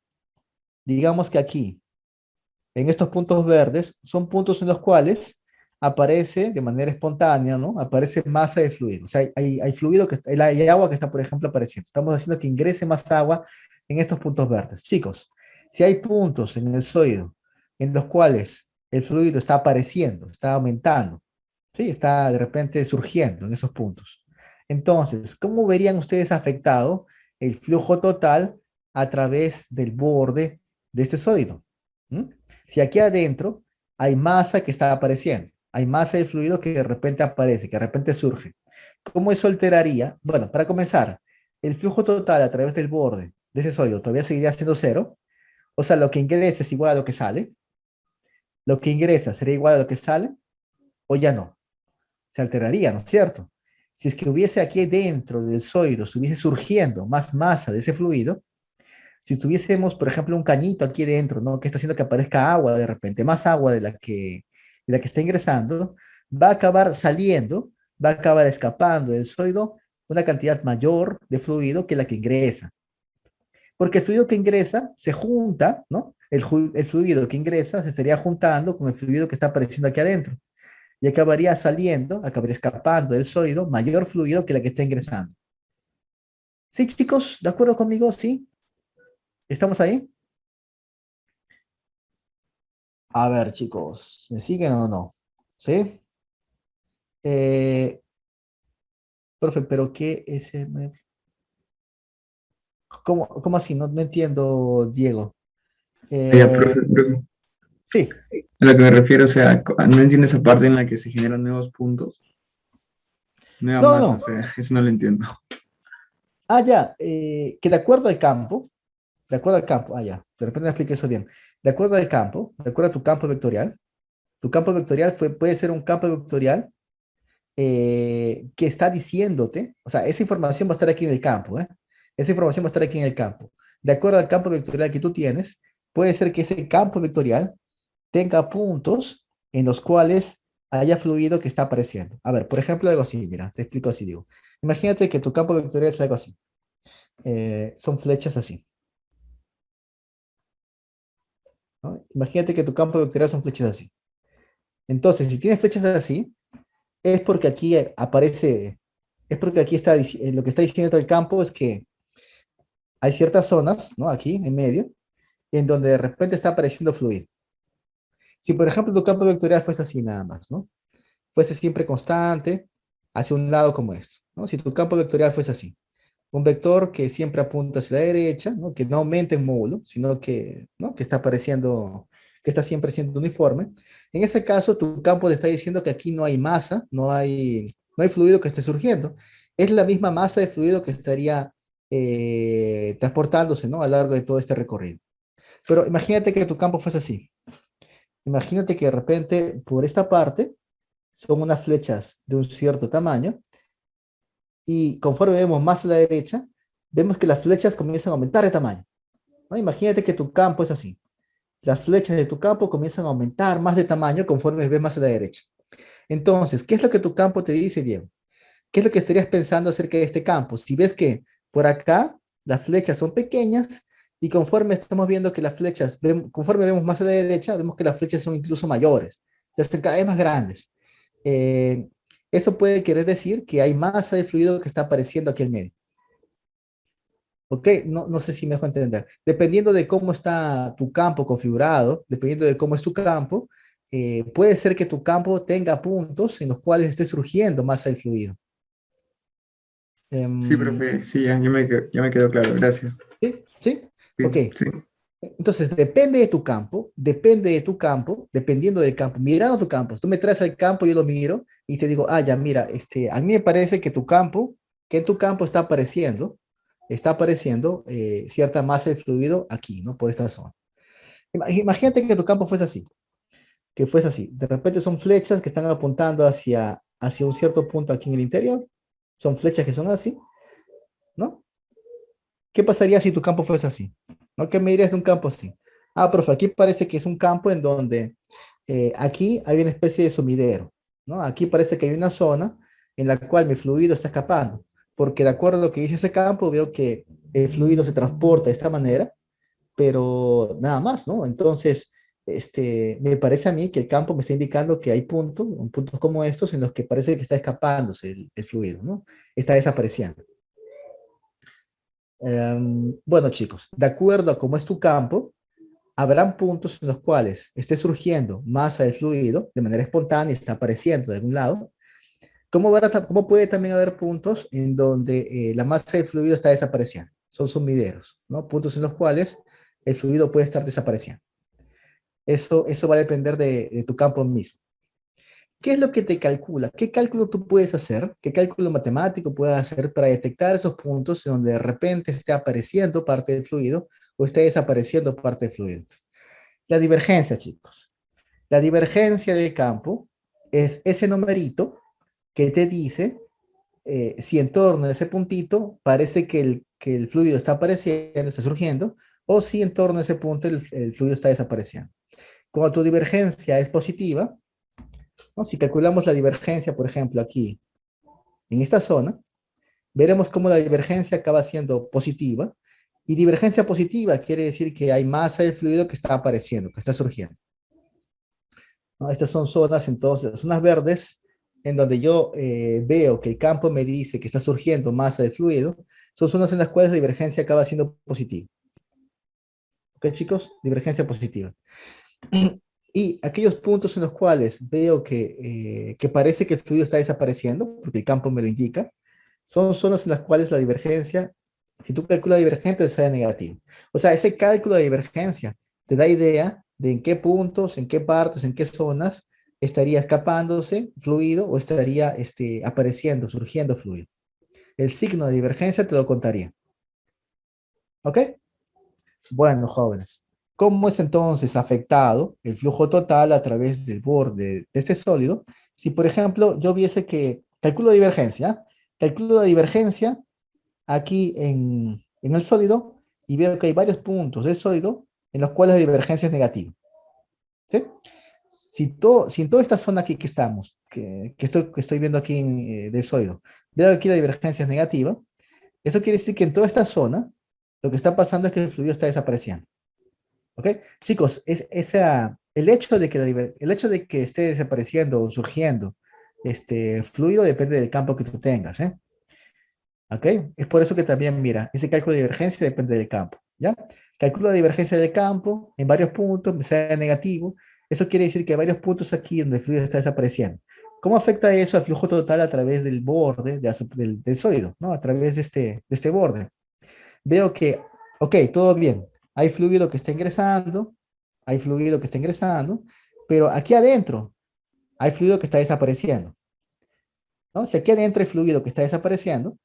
A: digamos que aquí, en estos puntos verdes, son puntos en los cuales aparece de manera espontánea, ¿no? Aparece masa de fluido. O sea, hay fluido hay agua que está, por ejemplo, apareciendo. Estamos haciendo que ingrese más agua en estos puntos verdes. Chicos, si hay puntos en el sólido en los cuales el fluido está apareciendo, está aumentando, ¿sí? Está de repente surgiendo en esos puntos. Entonces, ¿cómo verían ustedes afectado el flujo total a través del borde de este sólido? ¿Mm? Si aquí adentro hay masa que está apareciendo, hay masa de fluido que de repente aparece, que de repente surge, ¿cómo eso alteraría? Bueno, para comenzar, el flujo total a través del borde de ese sólido todavía seguiría siendo cero, o sea, lo que ingresa es igual a lo que sale, lo que ingresa sería igual a lo que sale, o ya no, se alteraría, ¿no es cierto? Si es que hubiese aquí dentro del sólido, estuviese surgiendo más masa de ese fluido, si tuviésemos, por ejemplo, un cañito aquí dentro, ¿no? Que está haciendo que aparezca agua de repente, más agua de la que está ingresando, va a acabar saliendo, va a acabar escapando del sólido una cantidad mayor de fluido que la que ingresa. Porque el fluido que ingresa se junta, ¿no? El fluido que ingresa se estaría juntando con el fluido que está apareciendo aquí adentro. Y acabaría saliendo, acabaría escapando del sólido mayor fluido que la que está ingresando. ¿Sí, chicos? ¿De acuerdo conmigo? ¿Sí? ¿Estamos ahí? A ver, chicos, ¿me siguen o no? ¿Sí? Eh, profe, ¿pero qué es ¿cómo así? No, no entiendo, Diego.
B: Ya,
A: Eh,
B: profe,
A: sí.
B: a lo que me refiero, o sea, no entiendo esa parte en la que se generan nuevos puntos, nueva
A: No,
B: masa,
A: no.
B: o sea, eso no lo entiendo.
A: Ah, ya. Que de acuerdo al campo, de acuerdo al campo, ah, ya. De repente me expliqué eso bien. De acuerdo al campo, de acuerdo a tu campo vectorial puede ser un campo vectorial que está diciéndote, o sea, esa información va a estar aquí en el campo, ¿eh? Esa información va a estar aquí en el campo. De acuerdo al campo vectorial que tú tienes, puede ser que ese campo vectorial tenga puntos en los cuales haya fluido que está apareciendo. A ver, por ejemplo, algo así, mira, te explico así, digo. Imagínate que tu campo vectorial es algo así. Son flechas así, ¿no? Imagínate que tu campo vectorial son flechas así. Entonces, si tienes flechas así, es porque aquí aparece, es porque aquí está, lo que está diciendo el campo es que hay ciertas zonas, ¿no? Aquí en medio, en donde de repente está apareciendo fluido. Si, por ejemplo, tu campo vectorial fuese así nada más, ¿no? Fuese siempre constante hacia un lado como esto, ¿no? Si tu campo vectorial fuese así, un vector que siempre apunta hacia la derecha, ¿no? Que no aumenta en módulo, sino que, ¿no? Que está apareciendo, que está siempre siendo uniforme. En ese caso, tu campo te está diciendo que aquí no hay masa, no hay fluido que esté surgiendo. Es la misma masa de fluido que estaría transportándose, ¿no? A lo largo de todo este recorrido. Pero imagínate que tu campo fuese así. Imagínate que de repente por esta parte son unas flechas de un cierto tamaño y conforme vemos más a la derecha, vemos que las flechas comienzan a aumentar de tamaño, ¿no? Imagínate que tu campo es así. Las flechas de tu campo comienzan a aumentar más de tamaño conforme ves más a la derecha. Entonces, ¿qué es lo que tu campo te dice, Diego? ¿Qué es lo que estarías pensando acerca de este campo? Si ves que por acá las flechas son pequeñas y conforme estamos viendo que las flechas, conforme vemos más a la derecha, vemos que las flechas son incluso mayores, se hacen cada vez más grandes. Eh, Eso puede querer decir que hay masa de fluido que está apareciendo aquí en medio. ¿Ok? No, no sé si me dejo entender. Dependiendo de cómo está tu campo configurado, dependiendo de cómo es tu campo, puede ser que tu campo tenga puntos en los cuales esté surgiendo masa de fluido.
B: Sí,
A: Em,
B: profe, sí, ya me quedó claro, gracias.
A: ¿Sí? ¿Sí? Ok.
B: Sí, sí.
A: Entonces, depende de tu campo, dependiendo del campo, mirando tu campo. Si tú me traes al campo, yo lo miro y te digo, ah, ya, mira, a mí me parece que tu campo, que en tu campo está apareciendo cierta masa de fluido aquí, ¿no? Por esta zona. Imagínate que tu campo fuese así, que fuese así. De repente son flechas que están apuntando hacia un cierto punto aquí en el interior. Son flechas que son así, ¿no? ¿Qué pasaría si tu campo fuese así? ¿No? ¿Qué me dirías de un campo así? Ah, profe, aquí parece que es un campo en donde aquí hay una especie de sumidero, ¿no? Aquí parece que hay una zona en la cual mi fluido está escapando, porque de acuerdo a lo que dice ese campo, veo que el fluido se transporta de esta manera, pero nada más, ¿no? Entonces, me parece a mí que el campo me está indicando que hay puntos como estos en los que parece que está escapándose el fluido, ¿no? Está desapareciendo. Bueno, chicos, de acuerdo a cómo es tu campo, habrán puntos en los cuales esté surgiendo masa de fluido de manera espontánea, está apareciendo de algún lado. ¿Cómo puede también haber puntos en donde la masa de fluido está desapareciendo? Son sumideros, ¿no? Puntos en los cuales el fluido puede estar desapareciendo. Eso va a depender de tu campo mismo. ¿Qué es lo que te calcula? ¿Qué cálculo tú puedes hacer? ¿Qué cálculo matemático puedes hacer para detectar esos puntos en donde de repente esté apareciendo parte del fluido o esté desapareciendo parte del fluido? La divergencia, chicos. La divergencia del campo es ese numerito que te dice si en torno a ese puntito parece que el fluido está apareciendo, está surgiendo, o si en torno a ese punto el fluido está desapareciendo. Cuando tu divergencia es positiva, ¿no? Si calculamos la divergencia, por ejemplo, aquí, en esta zona, veremos cómo la divergencia acaba siendo positiva, y divergencia positiva quiere decir que hay masa del fluido que está apareciendo, que está surgiendo, ¿no? Estas son zonas, entonces, zonas verdes, en donde yo veo que el campo me dice que está surgiendo masa de fluido, son zonas en las cuales la divergencia acaba siendo positiva. ¿Ok, chicos? Divergencia positiva. Y aquellos puntos en los cuales veo que parece que el fluido está desapareciendo, porque el campo me lo indica, son zonas en las cuales la divergencia, si tú calculas la divergencia, sale negativo. O sea, ese cálculo de divergencia te da idea de en qué puntos, en qué partes, en qué zonas estaría escapándose fluido o estaría apareciendo, surgiendo fluido. El signo de divergencia te lo contaría. ¿Ok? Bueno, jóvenes, ¿cómo es entonces afectado el flujo total a través del borde de este sólido? Si, por ejemplo, yo viese que calculo la divergencia aquí en el sólido y veo que hay varios puntos del sólido en los cuales la divergencia es negativa. ¿Sí? Si en toda esta zona aquí que estamos, que estoy viendo aquí del sólido, veo que aquí la divergencia es negativa, eso quiere decir que en toda esta zona lo que está pasando es que el fluido está desapareciendo. ¿Ok? Chicos, el hecho de que esté desapareciendo o surgiendo este fluido depende del campo que tú tengas, ¿eh? ¿Ok? Es por eso que también, mira, ese cálculo de divergencia depende del campo, ¿ya? Calculo la divergencia del campo en varios puntos, me sale negativo. Eso quiere decir que hay varios puntos aquí donde el fluido está desapareciendo. ¿Cómo afecta eso al flujo total a través del borde del sólido, ¿no? A través de este borde. Veo que, ok, todo bien. Hay fluido que está ingresando, pero aquí adentro hay fluido que está desapareciendo. ¿no? Si aquí adentro hay fluido que está desapareciendo,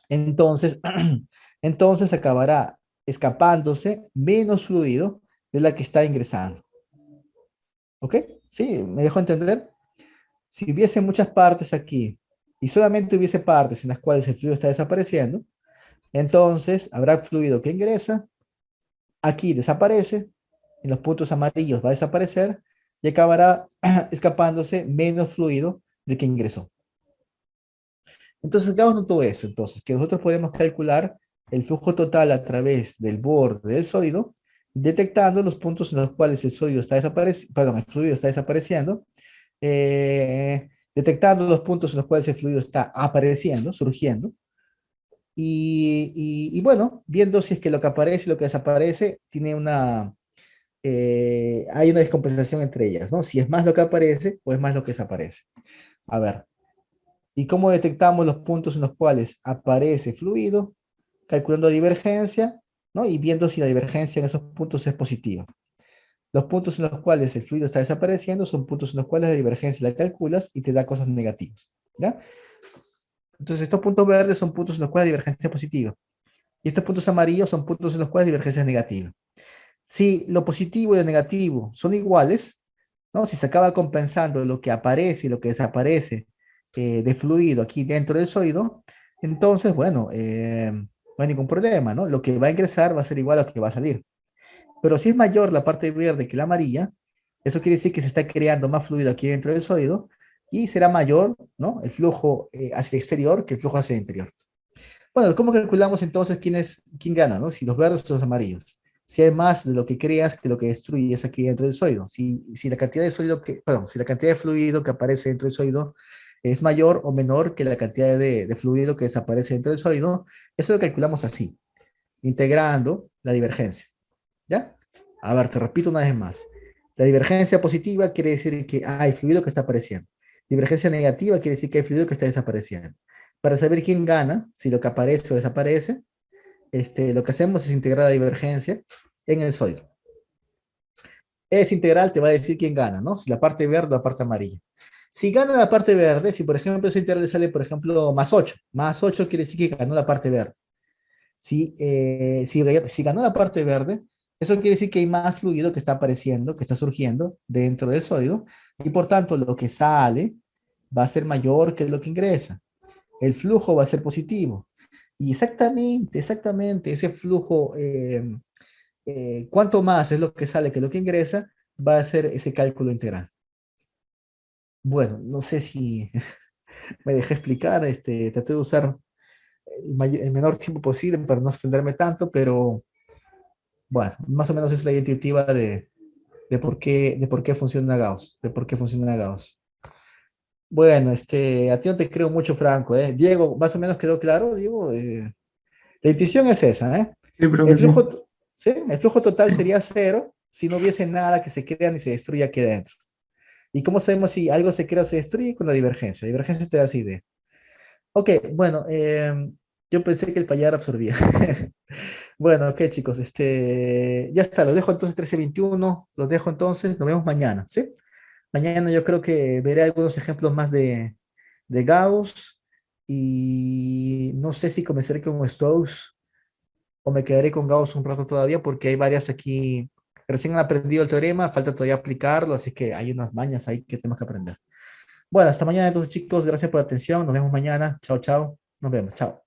A: entonces, entonces acabará escapándose menos fluido de la que está ingresando. ¿Ok? ¿Sí? ¿Me dejo entender? Si hubiese muchas partes aquí y solamente hubiese partes en las cuales el fluido está desapareciendo, entonces habrá fluido que ingresa, aquí desaparece, en los puntos amarillos va a desaparecer y acabará escapándose menos fluido de que ingresó. Entonces, Gauss notó eso, entonces, que nosotros podemos calcular el flujo total a través del borde del sólido, detectando los puntos en los cuales el sólido está desapareciendo, perdón, el fluido está desapareciendo, detectando los puntos en los cuales el fluido está apareciendo, surgiendo, y bueno, viendo si es que lo que aparece y lo que desaparece tiene hay una descompensación entre ellas, ¿no? Si es más lo que aparece o es más lo que desaparece. A ver, ¿y cómo detectamos los puntos en los cuales aparece fluido? Calculando la divergencia, ¿no? Y viendo si la divergencia en esos puntos es positiva. Los puntos en los cuales el fluido está desapareciendo son puntos en los cuales la divergencia la calculas y te da cosas negativas, ¿ya? Entonces, estos puntos verdes son puntos en los cuales la divergencia es positiva. Y estos puntos amarillos son puntos en los cuales la divergencia es negativa. Si lo positivo y lo negativo son iguales, ¿no? Si se acaba compensando lo que aparece y lo que desaparece de fluido aquí dentro del sólido, entonces, bueno, no hay ningún problema, ¿no? Lo que va a ingresar va a ser igual a lo que va a salir. Pero si es mayor la parte verde que la amarilla, eso quiere decir que se está creando más fluido aquí dentro del sólido y será mayor, ¿no? El flujo hacia el exterior que el flujo hacia el interior. Bueno, ¿cómo calculamos entonces quién gana, ¿no? Si los verdes o los amarillos. Si hay más de lo que creas que lo que destruyes aquí dentro del sólido. Si la cantidad de sólido perdón, si la cantidad de fluido que aparece dentro del sólido es mayor o menor que la cantidad de fluido que desaparece dentro del sólido, eso lo calculamos así, integrando la divergencia. ¿Ya? A ver, te repito una vez más. La divergencia positiva quiere decir que hay fluido que está apareciendo. Divergencia negativa quiere decir que hay fluido que está desapareciendo. Para saber quién gana, si lo que aparece o desaparece, lo que hacemos es integrar la divergencia en el sólido. Ese integral te va a decir quién gana, ¿no? Si la parte verde o la parte amarilla. Si gana la parte verde, si por ejemplo ese integral le sale, por ejemplo, más 8 quiere decir que ganó la parte verde. Si ganó la parte verde, eso quiere decir que hay más fluido que está apareciendo, que está surgiendo dentro del sólido, y por tanto lo que sale va a ser mayor que lo que ingresa. El flujo va a ser positivo. Y exactamente, ese flujo, cuánto más es lo que sale que lo que ingresa, va a ser ese cálculo integral. Bueno, no sé si me dejé explicar, traté de usar el menor tiempo posible para no extenderme tanto, pero bueno, más o menos es la idea intuitiva de por qué funciona Gauss, de por qué funciona Gauss. Bueno, a ti no te creo mucho, Franco, ¿eh? Diego, más o menos quedó claro, Diego. La intuición es esa, ¿eh?
B: Sí,
A: El
B: profe, sí.
A: flujo, ¿sí? El flujo total sería cero si no hubiese nada que se crea ni se destruya aquí adentro. ¿Y cómo sabemos si algo se crea o se destruye? Con la divergencia. La divergencia te da esa idea. Ok, bueno, yo pensé que el payar absorbía. Bueno, ok, chicos, ya está, lo dejo entonces 13:21, los dejo entonces, nos vemos mañana, ¿sí? Mañana yo creo que veré algunos ejemplos más de Gauss y no sé si comenzaré con Stokes o me quedaré con Gauss un rato todavía porque hay varias aquí, recién han aprendido el teorema, falta todavía aplicarlo, así que hay unas mañas ahí que tenemos que aprender. Bueno, hasta mañana entonces, chicos, gracias por la atención, nos vemos mañana, chao, chao, nos vemos, chao.